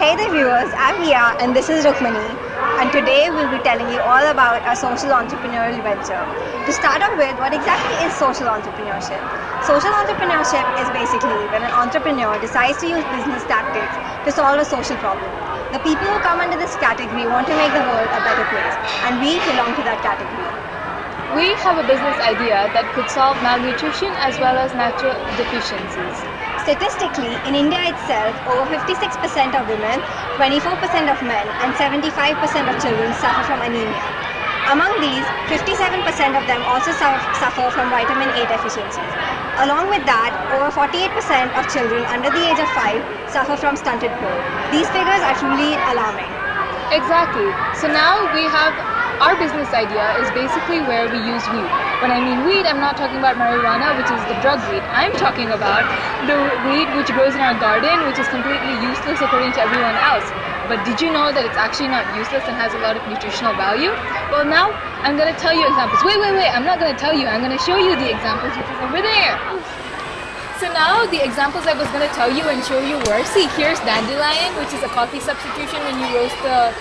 Hey there viewers, I'm Ria and this is Rukmani, and today we'll be telling you all about our social entrepreneurial venture. To start off with, what exactly is social entrepreneurship? Social entrepreneurship is basically when an entrepreneur decides to use business tactics to solve a social problem. The people who come under this category want to make the world a better place, and we belong to that category. We have a business idea that could solve malnutrition as well as natural deficiencies. Statistically, in India itself, over 56% of women, 24% of men, and 75% of children suffer from anemia. Among these, 57% of them also suffer from vitamin A deficiencies. Along with that, over 48% of children under the age of 5 suffer from stunted growth. These figures are truly alarming. Exactly. So now we have our business idea is basically where we use weed. When I mean weed, I'm not talking about marijuana, which is the drug weed. I'm talking about the weed which grows in our garden, which is completely useless according to everyone else. But did you know that it's actually not useless and has a lot of nutritional value? Well, now I'm going to tell you examples. Wait, I'm not going to tell you. I'm going to show you the examples, which is over there. So now the examples I was going to tell you and show you were, see, here's dandelion, which is a coffee substitution when you roast the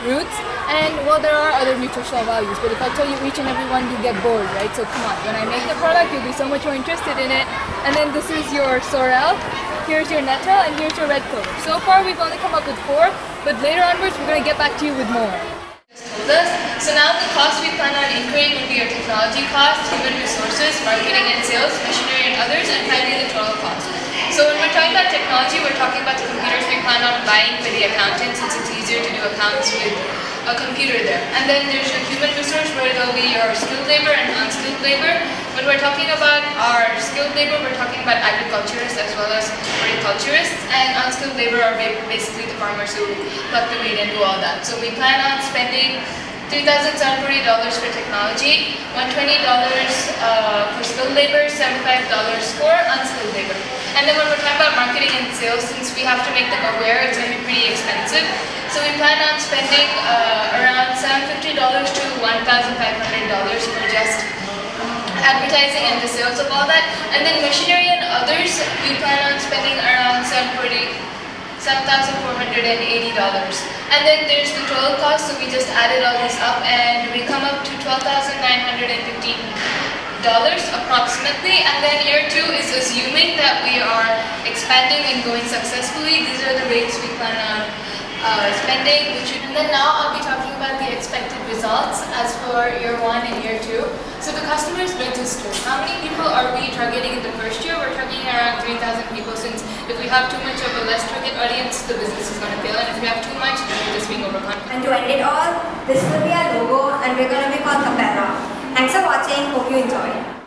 roots. And well, there are other nutritional values, but if I tell you each and every one, you get bored, right? So come on, when I make the product, you'll be so much more interested in it. And then this is your sorrel, here's your nettle, and here's your red clover. So far, we've only come up with 4, but later onwards, we're going to get back to you with more. So now the cost we plan on incurring will be your technology cost, human resources, marketing and sales, machinery and others, and finally the total cost. So when we're talking about technology, we're talking about the computers we plan on buying for the accountants, since it's easier to do accounts with a computer there. And then there's your human resource, where there'll be your skilled labor and unskilled labor. When we're talking about our skilled labor, we're talking about agriculturists as well as horticulturists, and unskilled labor are basically the farmers who pluck the weed and do all that. So we plan on spending $3,740 for technology, $120 for skilled labor, $75 for unskilled labor. And then when we're talking about marketing and sales, since we have to make them aware, it's going to be pretty expensive. So we plan on spending around $750 to $1,500 for just advertising and the sales of all that. And then machinery and others, we plan on spending around $7,480. And then there's the total cost, so we just added all these up and we come up to $12,915 approximately. And then year 2 is assuming that we are expanding and going successfully. These are the rates we plan on spending. And then now I'll be talking about the expected results as for year 1 and year 2. So the customers registered. How many people are we targeting in the first year? We're targeting around 3,000 people, since if we have too much of a less target audience, the business is going to fail. And if we have too much, then we're just being overconfident. And to end it all, this will be our logo and we're going to be called Capella. Thanks for watching, hope you enjoyed.